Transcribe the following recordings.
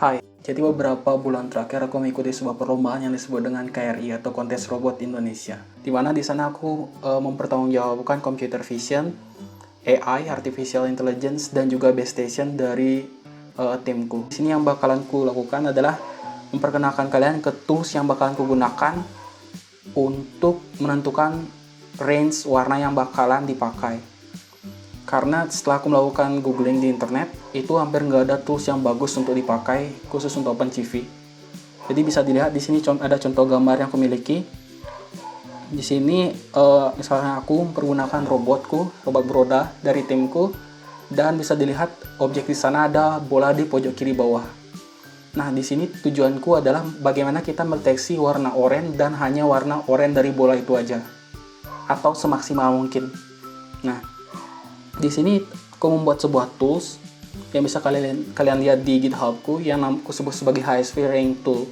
Hai, jadi beberapa bulan terakhir aku mengikuti sebuah perlombaan yang disebut dengan KRI atau Kontes Robot Indonesia. Di mana di sana aku mempertanggungjawabkan computer vision, AI, artificial intelligence, dan juga base station dari timku. Di sini yang bakalan ku lakukan adalah memperkenalkan kalian ke tools yang bakalan ku gunakan untuk menentukan range warna yang bakalan dipakai. Karena setelah aku melakukan googling di internet, itu hampir nggak ada tools yang bagus untuk dipakai khusus untuk OpenCV. Jadi bisa dilihat di sini ada contoh gambar yang aku miliki. Di sini misalnya aku mempergunakan robot beroda dari timku, dan bisa dilihat objek di sana ada bola di pojok kiri bawah. Nah, di sini tujuanku adalah bagaimana kita mendeteksi warna oranye dan hanya warna oranye dari bola itu aja, atau semaksimal mungkin. Nah, di sini aku membuat sebuah tools yang bisa kalian lihat di GitHubku yang aku sebut sebagai HSV Range Tool,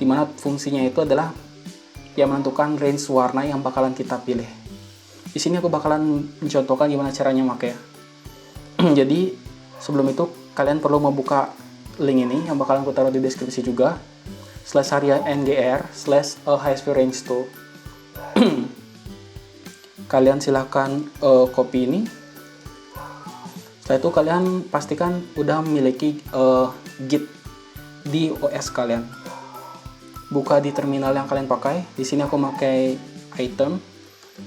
dimana fungsinya itu adalah yang menentukan range warna yang bakalan kita pilih. Di sini aku bakalan mencontohkan gimana caranya pakai. Jadi sebelum itu kalian perlu membuka link ini yang bakalan aku taruh di deskripsi juga, /ngr/HSV Range Tool. Kalian silahkan copy ini. Setelah itu kalian pastikan udah memiliki Git di OS kalian. Buka di terminal yang kalian pakai. Di sini aku pakai item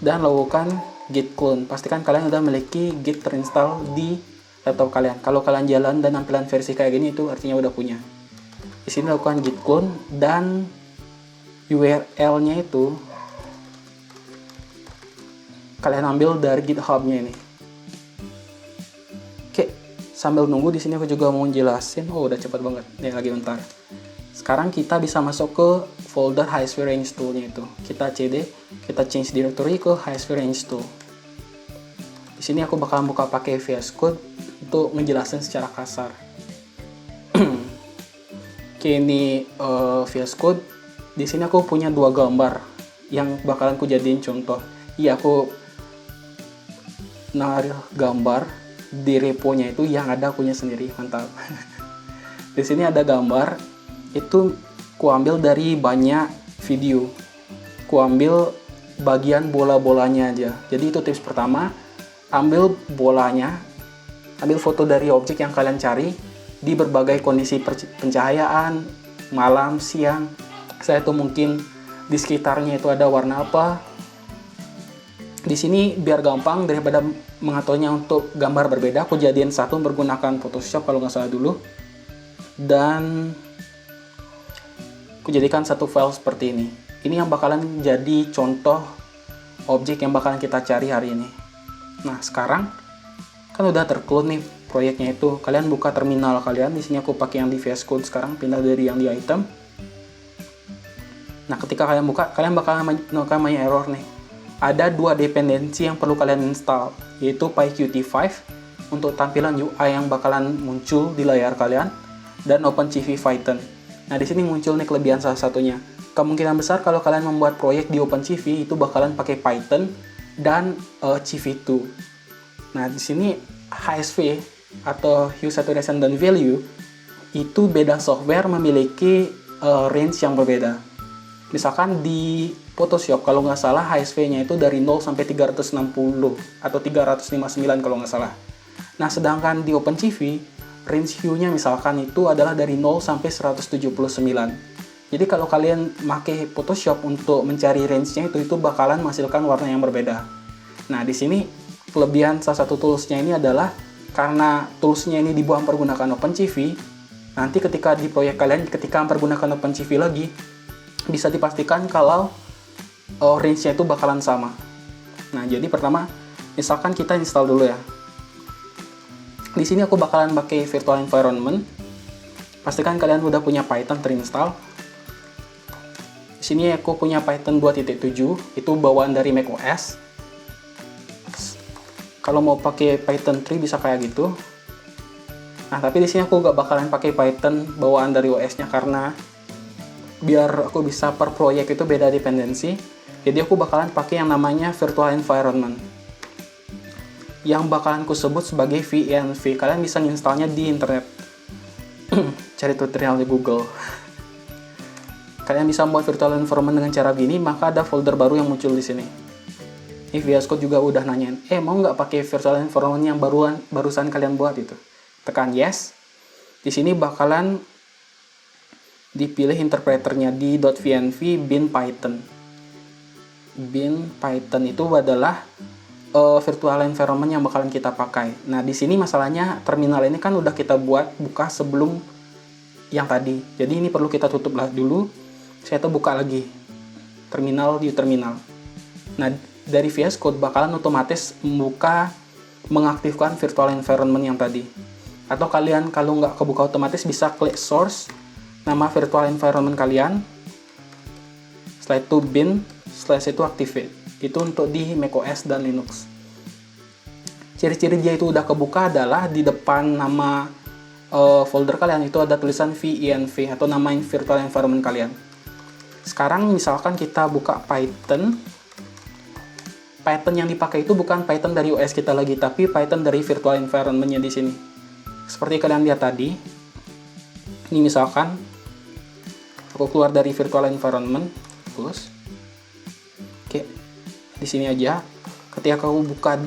dan lakukan git clone. Pastikan kalian udah memiliki Git terinstall di laptop kalian. Kalau kalian jalan dan tampilan versi kayak gini, itu artinya udah punya. Di sini lakukan git clone dan URL-nya itu kalian ambil dari GitHub-nya ini. Sambil nunggu di sini aku juga mau jelasin. Oh, udah cepat banget. Nih lagi bentar. Sekarang kita bisa masuk ke folder HSV Range Tool-nya itu. Kita cd, kita change directory ke HSV Range Tool. Di sini aku bakal buka pakai VS Code untuk ngejelasin secara kasar. Oke, ini VS Code. Di sini aku punya dua gambar yang bakalan ku jadiin contoh. Iya, aku naruh gambar di repo-nya itu yang ada akunya sendiri. Mantap. Di sini ada gambar, itu kuambil dari banyak video. Kuambil bagian bola-bolanya aja. Jadi itu tips pertama, ambil bolanya, ambil foto dari objek yang kalian cari di berbagai kondisi pencahayaan, malam, siang. Saya tuh mungkin di sekitarnya itu ada warna apa. Di sini biar gampang, daripada mengaturnya untuk gambar berbeda, aku jadiin satu menggunakan Photoshop kalau nggak salah dulu, dan aku jadikan satu file seperti ini. Ini yang bakalan jadi contoh objek yang bakalan kita cari hari ini. Nah, sekarang kan udah terclone nih proyeknya itu. Kalian buka terminal kalian. Di sini aku pakai yang di VS Code sekarang, pindah dari yang di item. Nah, ketika kalian buka, kalian bakalan menemukan banyak error nih. Ada dua dependensi yang perlu kalian install, yaitu PyQt5 untuk tampilan UI yang bakalan muncul di layar kalian, dan OpenCV Python. Nah, di sini muncul nih kelebihan salah satunya. Kemungkinan besar kalau kalian membuat proyek di OpenCV itu bakalan pakai Python dan CV2. Nah, di sini HSV atau Hue, Saturation, dan Value itu beda software memiliki range yang berbeda. Misalkan di Photoshop kalau nggak salah HSV-nya itu dari 0 sampai 360 atau 359 kalau nggak salah. Nah, sedangkan di OpenCV range hue-nya misalkan itu adalah dari 0 sampai 179. Jadi kalau kalian pakai Photoshop untuk mencari range-nya itu bakalan menghasilkan warna yang berbeda. Nah, di sini kelebihan salah satu tools-nya ini adalah karena tools-nya ini dibuat menggunakan OpenCV, nanti ketika di proyek kalian ketika mempergunakan OpenCV lagi, bisa dipastikan kalau range-nya itu bakalan sama. Nah, jadi pertama, misalkan kita install dulu ya. Di sini aku bakalan pakai virtual environment. Pastikan kalian udah punya Python terinstall. Di sini aku punya Python 2.7, itu bawaan dari macOS. Kalau mau pakai Python 3 bisa kayak gitu. Nah, tapi di sini aku gak bakalan pakai Python bawaan dari OS-nya karena biar aku bisa per proyek itu beda dependensi. Jadi aku bakalan pakai yang namanya virtual environment, yang bakalan aku sebut sebagai VENV. Kalian bisa installnya di internet. cari tutorial di Google. Kalian bisa membuat virtual environment dengan cara gini, maka ada folder baru yang muncul di sini. Ini VS Code juga udah nanyain, mau nggak pakai virtual environment yang barusan kalian buat itu? Tekan yes. Di sini bakalan dipilih interpreternya di .vnv bin Python. Bin Python itu adalah virtual environment yang bakalan kita pakai. Nah, di sini masalahnya terminal ini kan udah kita buka sebelum yang tadi. Jadi ini perlu kita tutup lah dulu. Saya tuh buka lagi terminal di terminal. Nah, dari VS Code bakalan otomatis mengaktifkan virtual environment yang tadi. Atau kalian kalau nggak kebuka otomatis bisa klik source, nama virtual environment kalian, setelah itu bin, setelah itu activate. Itu untuk di macOS dan Linux. Ciri-ciri dia itu udah kebuka adalah di depan nama folder kalian itu ada tulisan venv atau nama virtual environment kalian. Sekarang misalkan kita buka Python yang dipakai itu bukan Python dari OS kita lagi, tapi Python dari virtual environment-nya di sini. Seperti kalian lihat tadi, ini misalkan aku keluar dari virtual environment, terus, oke, di sini aja. Ketika kamu buka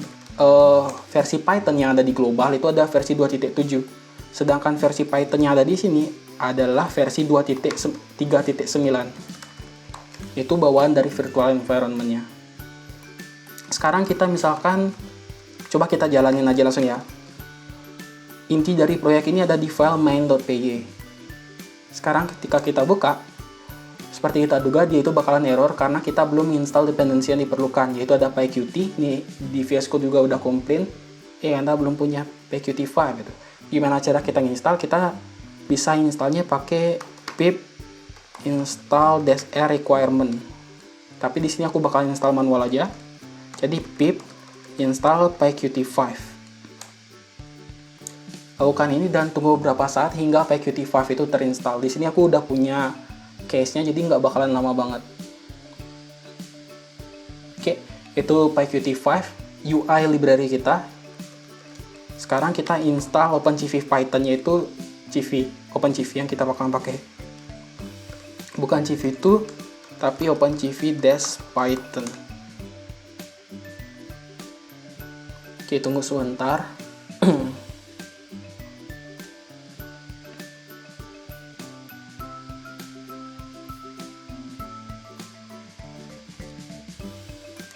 versi Python yang ada di global itu ada versi 2.7, sedangkan versi Python yang ada di sini adalah versi 2.3.9. Itu bawaan dari virtual environment-nya. Sekarang kita misalkan coba kita jalanin aja langsung ya. Inti dari proyek ini ada di file main.py. Sekarang ketika kita buka, seperti kita duga dia itu bakalan error karena kita belum install dependensi yang diperlukan, yaitu ada PyQt. Ini di VS Code juga udah komplain, Anda belum punya PyQt 5 gitu. Gimana cara kita install? Kita bisa installnya pakai pip install -r requirement. Tapi di sini aku bakal install manual aja. Jadi pip install PyQt 5. Lakukan ini dan tunggu beberapa saat hingga PyQt 5 itu terinstall. Di sini aku udah punya case-nya, jadi nggak bakalan lama banget. Oke, itu PyQt 5 UI library kita. Sekarang kita install OpenCV Python-nya itu OpenCV yang kita bakalan pakai. Bukan CV2, tapi OpenCV-Python. Oke, tunggu sebentar.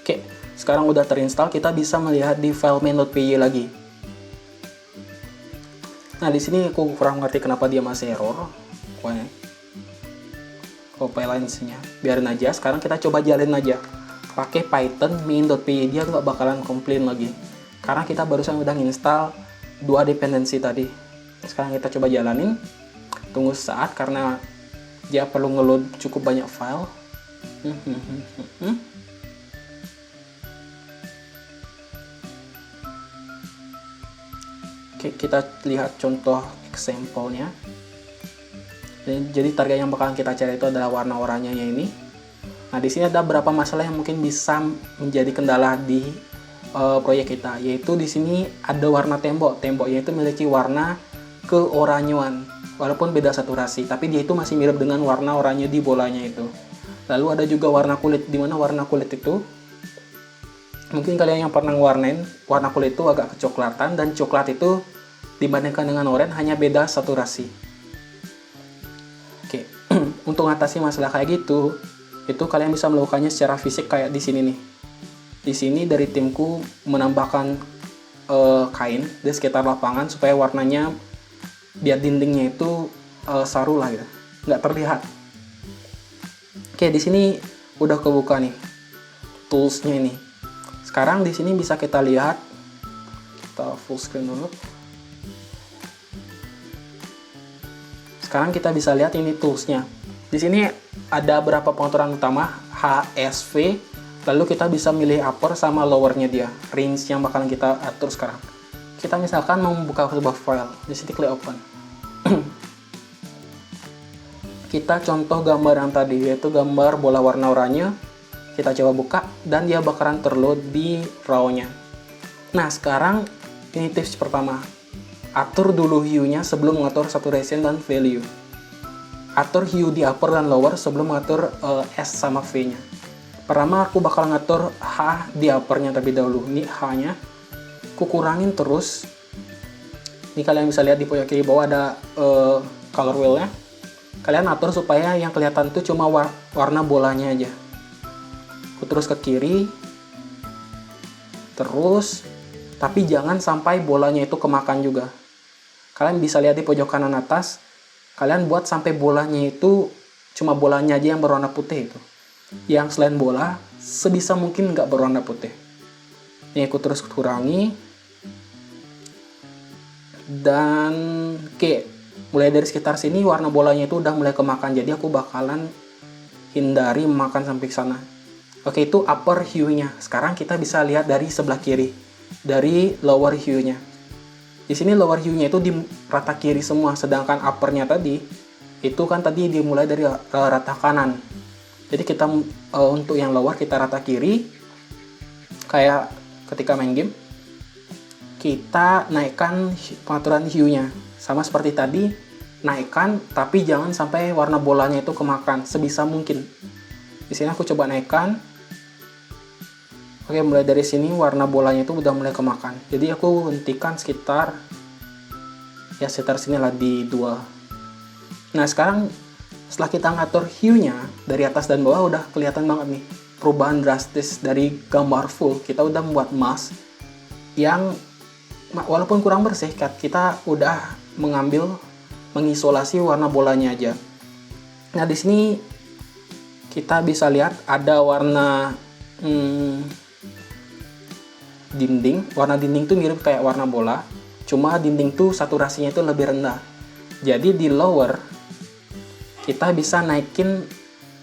Oke, sekarang udah terinstall, kita bisa melihat di file main.py lagi. Nah, di sini aku kurang ngerti kenapa dia masih error. Compliance-nya biarin aja. Sekarang kita coba jalin aja pakai Python main.py, dia nggak bakalan komplain lagi karena kita barusan udah install 2 dependensi tadi. Sekarang kita coba jalanin, tunggu saat karena dia perlu ngeload cukup banyak file. Oke, kita lihat contoh example-nya. Jadi target yang bakalan kita cari itu adalah warna oranye ini. Nah, di sini ada beberapa masalah yang mungkin bisa menjadi kendala di proyek kita, yaitu di sini ada warna tembok. Temboknya itu memiliki warna keoranyoan, walaupun beda saturasi, tapi dia itu masih mirip dengan warna oranye di bolanya itu. Lalu ada juga warna kulit, di mana warna kulit itu mungkin kalian yang pernah warnain warna kulit itu agak kecoklatan, dan coklat itu dibandingkan dengan oranye hanya beda saturasi. Oke, untuk mengatasi masalah kayak gitu, itu kalian bisa melakukannya secara fisik kayak di sini nih. Di sini dari timku menambahkan kain di sekitar lapangan supaya warnanya biar dindingnya itu saru lah gitu, nggak terlihat. Oke, di sini udah kebuka nih toolsnya ini. Sekarang di sini bisa kita lihat, kita full screen dulu. Sekarang kita bisa lihat ini toolsnya. Di sini ada beberapa pengaturan utama, HSV, lalu kita bisa milih upper sama lowernya dia, range yang bakalan kita atur sekarang. Kita misalkan mau membuka sebuah file, di sini klik open. Kita contoh gambar yang tadi, yaitu gambar bola warna oranye. Kita coba buka, dan dia bakalan terload di raw-nya. Nah, sekarang ini tips pertama. atur dulu hue-nya sebelum mengatur saturation dan value. Atur hue di upper dan lower sebelum mengatur S sama V-nya. Pertama aku bakal ngatur H di upper-nya terlebih dahulu. Ini H-nya. Aku kurangin terus. Ini kalian bisa lihat di pojok kiri bawah ada color wheel-nya. Kalian atur supaya yang kelihatan itu cuma warna bolanya aja. Aku terus ke kiri. Terus, tapi jangan sampai bolanya itu kemakan juga. Kalian bisa lihat di pojok kanan atas, kalian buat sampai bolanya itu cuma bolanya aja yang berwarna putih itu. Yang selain bola, sebisa mungkin nggak berwarna putih. Ini aku terus kurangi. Dan oke, mulai dari sekitar sini warna bolanya itu udah mulai kemakan. Jadi aku bakalan hindari makan sampai ke sana. Oke, itu upper hue-nya. Sekarang kita bisa lihat dari sebelah kiri. Dari lower hue-nya. Di sini lower hue-nya itu di rata kiri semua, sedangkan upper-nya tadi itu kan tadi dimulai dari rata kanan. Jadi kita untuk yang lower kita rata kiri, kayak ketika main game, kita naikkan pengaturan hue-nya. Sama seperti tadi, naikkan tapi jangan sampai warna bolanya itu kemakan sebisa mungkin. Di sini aku coba naikkan. Oke, mulai dari sini warna bolanya itu udah mulai kemakan. Jadi aku hentikan sekitar sinilah di 2. Nah, sekarang setelah kita ngatur hue-nya dari atas dan bawah udah kelihatan banget nih perubahan drastis dari gambar full. Kita udah membuat mask yang walaupun kurang bersih, kita udah mengisolasi warna bolanya aja. Nah, di sini kita bisa lihat ada warna dinding. Warna dinding tuh mirip kayak warna bola, cuma dinding tuh saturasinya itu lebih rendah. Jadi di lower kita bisa naikin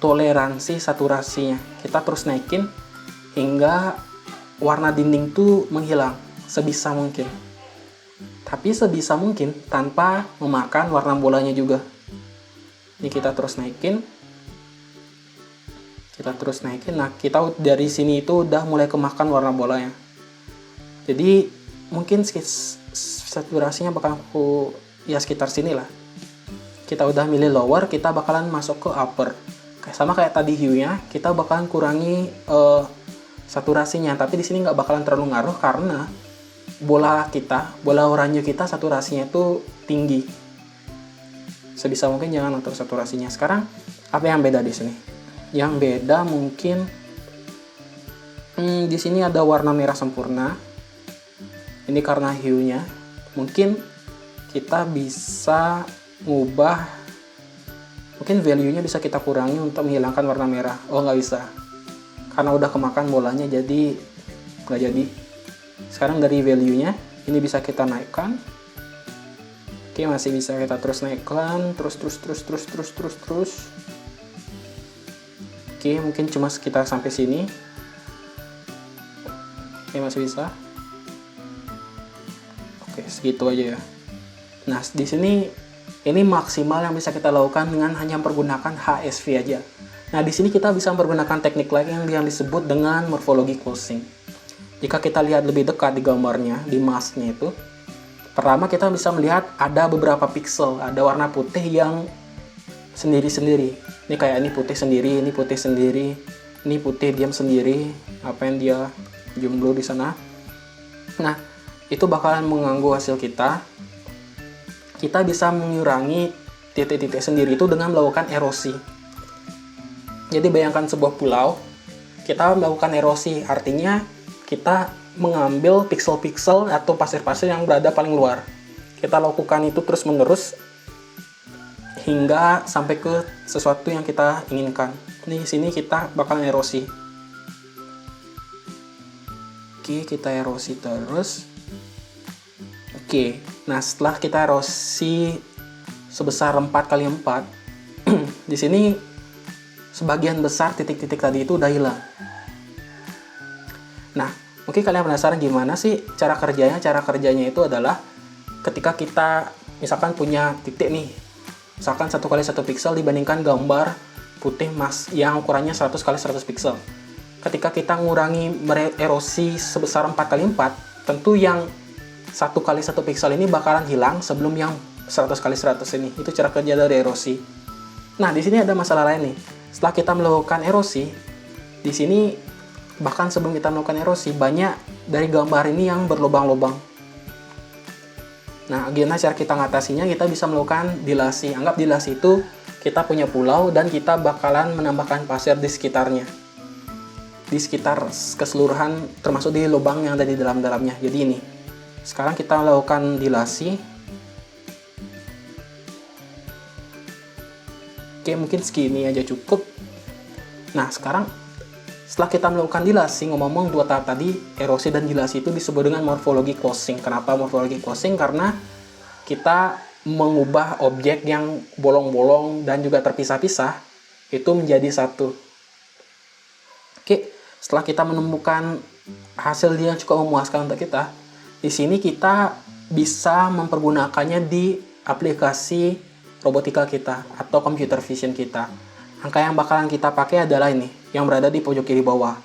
toleransi saturasinya. Kita terus naikin hingga warna dinding tuh menghilang sebisa mungkin. Tapi sebisa mungkin tanpa memakan warna bolanya juga. Ini kita terus naikin. Nah, kita dari sini itu udah mulai kemakan warna bolanya. Jadi mungkin saturasinya bakal aku sekitar sini lah. Kita udah milih lower, kita bakalan masuk ke upper. Sama kayak tadi hue-nya, kita bakalan kurangi saturasinya. Tapi di sini nggak bakalan terlalu ngaruh karena bola oranye kita saturasinya itu tinggi. Sebisa mungkin jangan atur saturasinya. Sekarang apa yang beda di sini? Yang beda mungkin di sini ada warna merah sempurna. Ini karena hue-nya. Mungkin kita bisa ngubah, mungkin value-nya bisa kita kurangi untuk menghilangkan warna merah. Oh, nggak bisa. Karena udah kemakan bolanya, jadi nggak jadi. Sekarang dari value-nya, ini bisa kita naikkan. Oke, masih bisa kita terus naikkan. Terus. Oke, mungkin cuma sekitar sampai sini. Oke, masih bisa. Oke, segitu aja ya. Nah, di sini ini maksimal yang bisa kita lakukan dengan hanya menggunakan HSV aja. Nah, di sini kita bisa menggunakan teknik lagi yang disebut dengan morphology closing. Jika kita lihat lebih dekat di gambarnya, di masknya itu, pertama kita bisa melihat ada beberapa pixel, ada warna putih yang sendiri-sendiri. Ini kayak ini putih sendiri, ini putih sendiri, ini putih diam sendiri. Apa yang dia jomblo di sana? Nah, itu bakalan mengganggu hasil kita. Kita bisa mengurangi titik-titik sendiri itu dengan melakukan erosi. Jadi bayangkan sebuah pulau, kita melakukan erosi, artinya kita mengambil pixel-pixel atau pasir-pasir yang berada paling luar. Kita lakukan itu terus-menerus hingga sampai ke sesuatu yang kita inginkan. Di sini kita bakalan erosi. Oke, kita erosi terus. Oke, nah setelah kita erosi sebesar 4x4, di sini sebagian besar titik-titik tadi itu udah hilang. Nah, mungkin kalian penasaran gimana sih cara kerjanya? Cara kerjanya itu adalah ketika kita misalkan punya titik nih, misalkan 1x1 pixel dibandingkan gambar putih mas yang ukurannya 100x100 pixel. Ketika kita ngurangi erosi sebesar 4x4, tentu yang 1 kali 1 pixel ini bakalan hilang sebelum yang 100 kali 100 ini. Itu cara kerja dari erosi. Nah, di sini ada masalah lain nih. Setelah kita melakukan erosi, di sini bahkan sebelum kita melakukan erosi, banyak dari gambar ini yang berlubang-lubang. Nah, gimana cara kita ngatasinya? Kita bisa melakukan dilasi. Anggap dilasi itu kita punya pulau dan kita bakalan menambahkan pasir di sekitarnya. Di sekitar keseluruhan, termasuk di lubang yang ada di dalam-dalamnya. Jadi ini. Sekarang kita lakukan dilasi. Oke, mungkin segini aja cukup. Nah, sekarang setelah kita melakukan dilasi, ngomong-ngomong 2 tahap tadi, erosi dan dilasi itu disebut dengan morfologi closing. Kenapa morfologi closing? Karena kita mengubah objek yang bolong-bolong dan juga terpisah-pisah itu menjadi satu. Oke, setelah kita menemukan hasil yang cukup memuaskan untuk kita, di sini kita bisa mempergunakannya di aplikasi robotika kita atau computer vision kita. Angka yang bakalan kita pakai adalah ini, yang berada di pojok kiri bawah.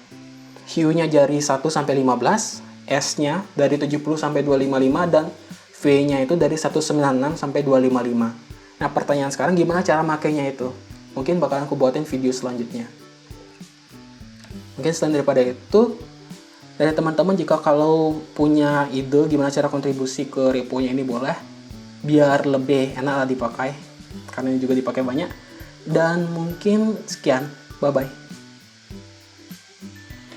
Hue-nya dari 1 sampai 15, S-nya dari 70 sampai 255, dan V-nya itu dari 196 sampai 255. Nah, pertanyaan sekarang gimana cara makainya itu? Mungkin bakalan aku buatin video selanjutnya. Mungkin selain daripada itu, dari teman-teman jika kalau punya ide gimana cara kontribusi ke repo-nya ini boleh, biar lebih enak lah dipakai, karena ini juga dipakai banyak. Dan mungkin sekian, bye-bye.